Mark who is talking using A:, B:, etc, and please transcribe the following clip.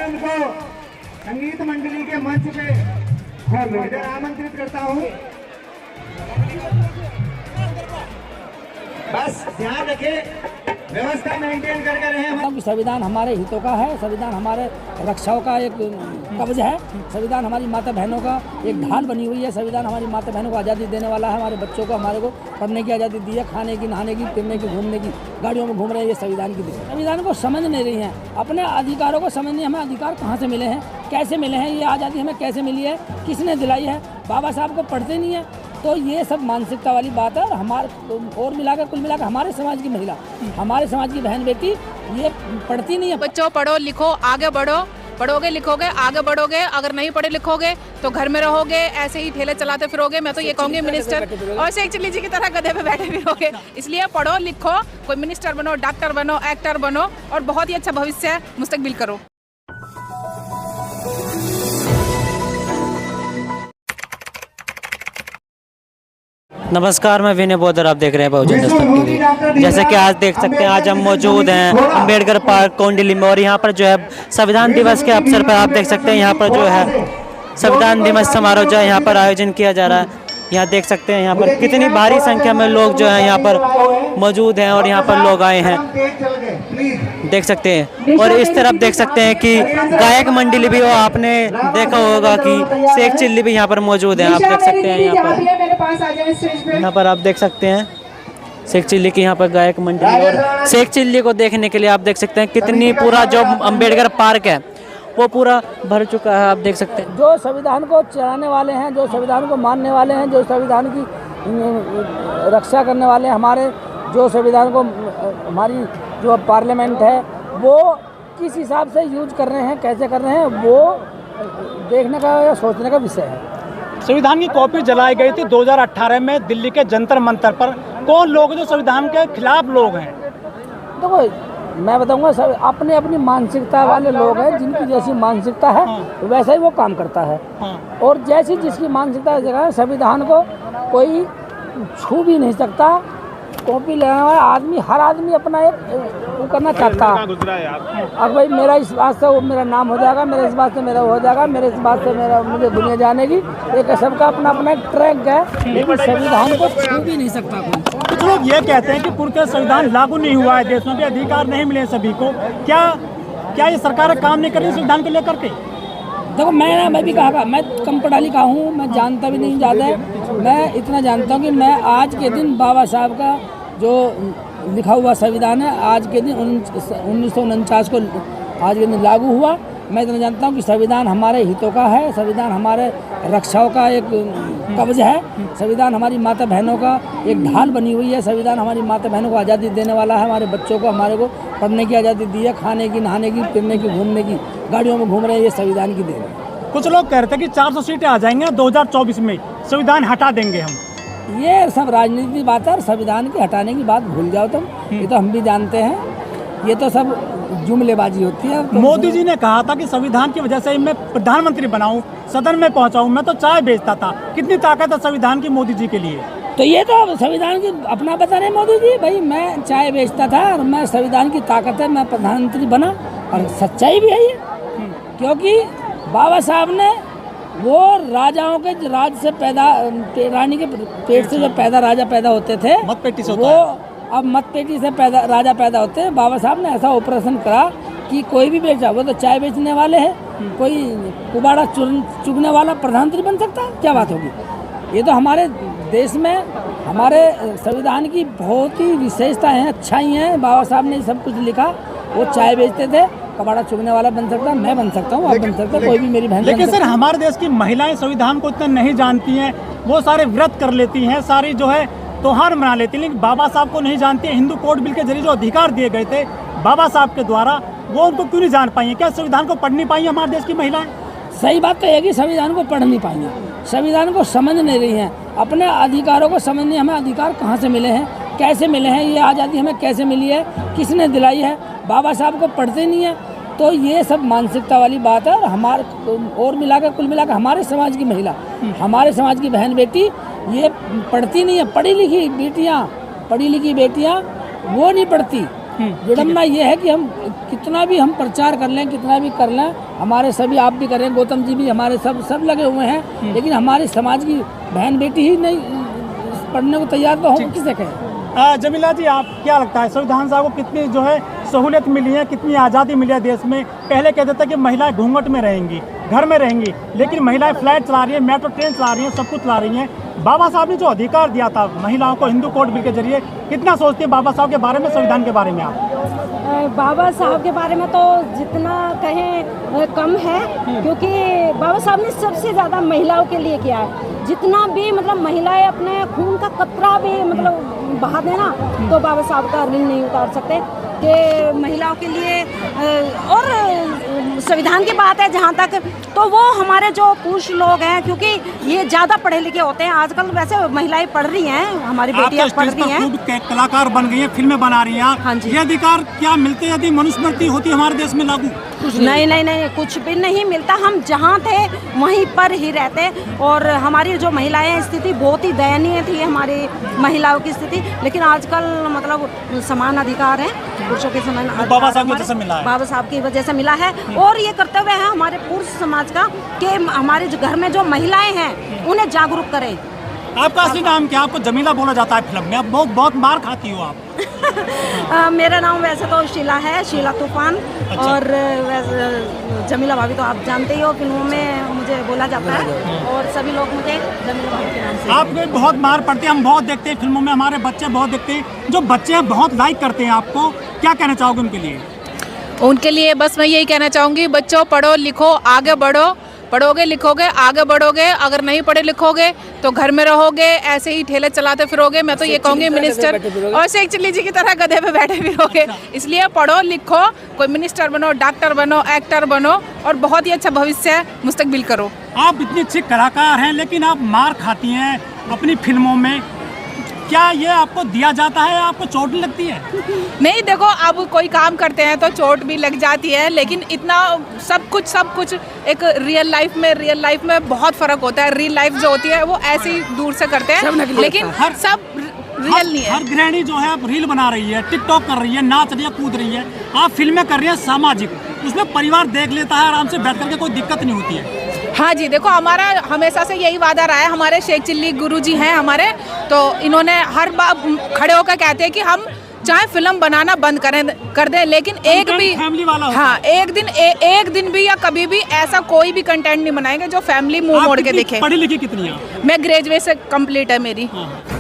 A: उनको संगीत मंडली के मंच पे इधर आमंत्रित करता हूँ। बस ध्यान रखें, व्यवस्था मेंटेन करके रहें।
B: संविधान हमारे हितों का है, संविधान हमारे रक्षाओं का एक कवच है, संविधान हमारी माता बहनों का एक ढाल बनी हुई है, संविधान हमारी माता बहनों को आज़ादी देने वाला है, हमारे बच्चों को हमारे को पढ़ने की आज़ादी दी है, खाने की, नहाने की, फिरने की, घूमने की, गाड़ियों में घूम रहे हैं, ये संविधान की दी। संविधान को समझ नहीं रही हैं, अपने अधिकारों को समझ नहीं, हमें अधिकार कहाँ से मिले हैं, कैसे मिले हैं, ये आज़ादी हमें कैसे मिली है, किसने दिलाई है, बाबा साहब को पढ़ते नहीं है। तो ये सब मानसिकता वाली बात है। हमारे और मिलाकर कुल मिलाकर हमारे समाज की महिला, हमारे समाज की बहन बेटी ये पढ़ती नहीं है।
C: बच्चों पढ़ो लिखो आगे बढ़ो, पढ़ोगे लिखोगे आगे बढ़ोगे, अगर नहीं पढ़े लिखोगे तो घर में रहोगे, ऐसे ही ठेले चलाते फिरोगे। मैं तो ये कहूँगी मिनिस्टर और शेख चिल्ली जी की तरह गधे पे बैठे फिरोगे। इसलिए पढ़ो लिखो, कोई मिनिस्टर बनो, डॉक्टर बनो, एक्टर बनो और बहुत ही अच्छा भविष्य मुस्तकबिल करो।
D: नमस्कार, मैं विनय बोधर, आप देख रहे हैं बहुजन दस्तक टीवी। जैसे कि आज देख सकते हैं, आज हम मौजूद हैं अम्बेडकर पार्क कोंडिली में और यहाँ पर जो है संविधान दिवस के अवसर पर आप देख सकते हैं यहाँ पर जो है संविधान दिवस समारोह जो है यहाँ पर आयोजन किया जा रहा है। यहाँ देख सकते हैं यहाँ पर कितनी भारी संख्या में लोग जो है यहाँ पर मौजूद हैं और यहाँ पर लोग आए हैं, देख सकते हैं। और इस तरफ देख सकते हैं कि गायक मंडली भी, वो आपने देखा होगा कि शेख चिल्ली भी यहाँ पर मौजूद हैं। आप देख सकते हैं यहाँ पर आप देख सकते हैं शेख चिल्ली की यहाँ पर गायक मंडली। और शेख चिल्ली को देखने के लिए आप देख सकते हैं कितनी पूरा जो अम्बेडकर पार्क है वो पूरा भर चुका है, आप देख सकते हैं।
B: जो संविधान को चलाने वाले हैं, जो संविधान को मानने वाले हैं, जो संविधान की रक्षा करने वाले हैं, हमारे जो संविधान को हमारी जो पार्लियामेंट है वो किस हिसाब से यूज कर रहे हैं, कैसे कर रहे हैं, वो देखने का या सोचने का विषय है।
E: संविधान की कॉपी जलाई गई थी 2018 में दिल्ली के जंतर मंतर पर। कौन लोग जो संविधान के खिलाफ लोग हैं?
B: देखो, मैं बताऊंगा, सब अपनी अपनी मानसिकता वाले लोग हैं, जिनकी जैसी मानसिकता है वैसा ही वो काम करता है। और जैसी जिसकी मानसिकता जगह संविधान को कोई छू भी नहीं सकता। कॉपी लेने वाला आदमी, हर आदमी अपना एक वो करना चाहता है। अब भाई मेरा इस बात से वो मेरा नाम हो जाएगा, मेरे इस बात से मेरा हो जाएगा, मेरे इस बात से मेरा मुझे दुनिया जानेगी। एक सबका अपना अपना एक ट्रैक है, लेकिन संविधान को छू भी नहीं सकता कोई।
E: कुछ लोग ये कहते हैं कि पूर्ण संविधान लागू नहीं हुआ है, देश में भी अधिकार नहीं मिले सभी को। क्या ये सरकार काम नहीं कर रही संविधान को लेकर के?
B: देखो, मैं भी कहा, मैं कम पढ़ा लिखा हूँ, मैं जानता भी नहीं ज़्यादा। मैं इतना जानता हूँ कि मैं आज के दिन बाबा साहब का जो लिखा हुआ संविधान है, आज के दिन 1949 को आज के दिन लागू हुआ। मैं इतना जानता हूँ कि संविधान हमारे हितों का है, संविधान हमारे रक्षाओं का एक कवच है, संविधान हमारी माता बहनों का एक ढाल बनी हुई है, संविधान हमारी माता बहनों को आज़ादी देने वाला है, हमारे बच्चों को हमारे को पढ़ने की आज़ादी दी है, खाने की, नहाने की, फिरने की, घूमने की, गाड़ियों में घूम रहे हैं, ये संविधान की देन है।
E: कुछ लोग कह रहे थे कि 400 सीटें आ जाएंगे 2024 में, संविधान हटा देंगे हम।
B: ये सब राजनीति बात है, संविधान की हटाने की बात भूल जाओ तुम, ये तो हम भी जानते हैं, ये तो सब जुमलेबाजी होती है।
E: मोदी जी ने कहा था कि संविधान की वजह से मैं प्रधानमंत्री बनाऊं, सदन में पहुंचाऊं, मैं तो चाय बेचता था। कितनी ताकत है संविधान की मोदी जी के लिए?
B: तो ये तो संविधान की अपना बता रहे मोदी जी, भाई मैं चाय बेचता था और मैं संविधान की ताकत है, मैं प्रधानमंत्री बना। और सच्चाई भी है ये, क्योंकि बाबा साहब ने वो राजाओं के राज से पैदा, रानी के पेट से जो राजा पैदा होते थे,
E: मतपेटी से
B: वो अब मतपेटी से राजा पैदा होते हैं। बाबा साहब ने ऐसा ऑपरेशन करा कि कोई भी बेचा, वो तो चाय बेचने वाले हैं, कोई कुबाड़ा चुगने वाला प्रधानमंत्री बन सकता है, क्या बात होगी। ये तो हमारे देश में हमारे संविधान की बहुत ही विशेषताएं हैं, अच्छाई हैं। बाबा साहब ने सब कुछ लिखा। वो चाय बेचते थे, कबाड़ा चुगने वाला बन सकता है, मैं बन सकता हूँ, आप बन सकते हैं, कोई भी मेरी बहन।
E: लेकिन सर, हमारे देश की महिलाएं संविधान को इतना नहीं जानती हैं, वो सारे व्रत कर लेती हैं, सारी जो है त्योहार मना लेती हैं, लेकिन बाबा साहब को नहीं जानती है। हिंदू कोड बिल के जरिए जो अधिकार दिए गए थे बाबा साहब के द्वारा, वो उनको क्यों नहीं जान पाई है? क्या संविधान को पढ़ नहीं पाई हमारे देश की महिलाएं?
B: सही बात तो है कि संविधान को पढ़ नहीं पाई है, संविधान को समझ नहीं रही हैं, अपने अधिकारों को समझ नहीं। हमें अधिकार कहाँ से मिले हैं, कैसे मिले हैं, ये आज़ादी हमें कैसे मिली है, किसने दिलाई है, बाबा साहब को पढ़ते नहीं है। तो ये सब मानसिकता वाली बात है। और हमारे और मिलाकर कुल मिलाकर हमारे समाज की महिला, हमारे समाज की बहन बेटी ये पढ़ती नहीं है। पढ़ी लिखी बेटियाँ वो नहीं पढ़ती, विडम्बना ये है कि हम कितना भी हम प्रचार कर लें, कितना भी कर लें, हमारे सभी, आप भी करें, गौतम जी भी, हमारे सब लगे हुए हैं, लेकिन हमारे समाज की बहन बेटी ही नहीं पढ़ने को तैयार, तो हम किसे कहें।
E: जमीला जी, आप क्या लगता है संविधान साहब को कितनी जो है सहूलियत मिली है, कितनी आज़ादी मिली है देश में? पहले कहते थे कि महिलाएं घूंघट में रहेंगी, घर में रहेंगी, लेकिन महिलाएं फ्लाइट चला रही है, मेट्रो ट्रेन चला रही हैं, सब कुछ चला रही हैं। बाबा साहब ने जो अधिकार दिया था महिलाओं को हिंदू कोड बिल के जरिए, कितना सोचते हैं बाबा साहब के बारे में, संविधान के बारे में आप?
F: बाबा साहब के बारे में तो जितना कहें कम है, क्योंकि बाबा साहब ने सबसे ज़्यादा महिलाओं के लिए किया है। जितना भी मतलब महिलाएं अपने खून का कतरा भी मतलब बहा देना, तो बाबा साहब का ऋण नहीं उतार सकते कि महिलाओं के लिए। और संविधान की बात है जहाँ तक, तो वो हमारे जो पुरुष लोग हैं, क्योंकि ये ज़्यादा पढ़े लिखे होते हैं आजकल, वैसे महिलाएं पढ़ रही हैं, हमारी बेटियां पढ़ रही हैं,
E: खूब कलाकार बन गई हैं, फिल्में बना रही हैं।
F: हाँ जी।
E: ये अधिकार क्या मिलते यदि मनुस्मृति होती हमारे देश में लागू?
F: नहीं, कुछ भी नहीं मिलता। हम जहाँ थे वहीं पर ही रहते, और हमारी जो महिलाएं स्थिति बहुत ही दयनीय थी, हमारी महिलाओं की स्थिति। लेकिन आजकल मतलब समान अधिकार है, पुरुषों के समान अधिकार
E: बाबा साहब की वजह से मिला है।
F: बाबा साहब की वजह से मिला है, और ये कर्तव्य है हमारे पुरुष समाज का कि हमारे जो घर में जो महिलाएं हैं उन्हें जागरूक करें।
E: आपका असली नाम क्या? आपको जमीला बोला जाता है फिल्म में, आप बहुत मार खाती हो आप।
F: मेरा नाम वैसे तो शीला है, शीला तूफान।
E: अच्छा।
F: और जमीला भाभी तो आप जानते ही हो, फिल्मों में मुझे बोला जाता है, और सभी लोग मुझे जमीला भाभी के नाम से।
E: आपको बहुत मार पड़ती है, हम बहुत देखते हैं फिल्मों में, हमारे बच्चे बहुत देखते हैं, जो बच्चे बहुत लाइक करते हैं आपको, क्या कहना चाहोगे उनके लिए?
C: उनके लिए बस मैं यही कहना चाहूँगी, बच्चों पढ़ो लिखो, आगे बढ़ो, पढ़ोगे लिखोगे आगे बढ़ोगे। अगर नहीं पढ़े लिखोगे तो घर में रहोगे, ऐसे ही ठेले चलाते फिरोगे। मैं तो ये कहूँगी मिनिस्टर और शेख चिल्ली जी की तरह गधे पे बैठे फिरोगे। इसलिए पढ़ो लिखो, कोई मिनिस्टर बनो, डॉक्टर बनो, एक्टर बनो, और बहुत ही अच्छा भविष्य मुस्तकबिल करो।
E: आप इतनी अच्छी कलाकार हैं, लेकिन आप मार खाती हैं अपनी फिल्मों में, क्या ये आपको दिया जाता है, आपको चोट नहीं लगती है?
C: नहीं, देखो अब कोई काम करते हैं तो चोट भी लग जाती है, लेकिन इतना सब कुछ एक रियल लाइफ में बहुत फ़र्क होता है। रियल लाइफ जो होती है वो ऐसे ही दूर से करते हैं, लेकिन सब रियल नहीं है।
E: हर गृहिणी जो है आप रील बना रही है, टिकटॉक कर रही है, नाच रही है, कूद रही है, आप फिल्में कर रही हैं सामाजिक, उसमें परिवार देख लेता है आराम से बैठ करके, कोई दिक्कत नहीं होती है।
C: हाँ जी, देखो हमारा हमेशा से यही वादा रहा है। हमारे शेख चिल्ली गुरुजी हैं हमारे, तो इन्होंने हर बार खड़े होकर कहते हैं कि हम चाहे फिल्म बनाना बंद कर दें, लेकिन एक भी
E: फैमिली वाला होता
C: हाँ एक दिन भी या कभी भी ऐसा कोई भी कंटेंट नहीं बनाएंगे जो फैमिली मुंह मोड़ के देखे।
E: पढ़ी लिखी कितनी है?
C: मैं ग्रेजुएशन कंप्लीट है मेरी।
E: हाँ।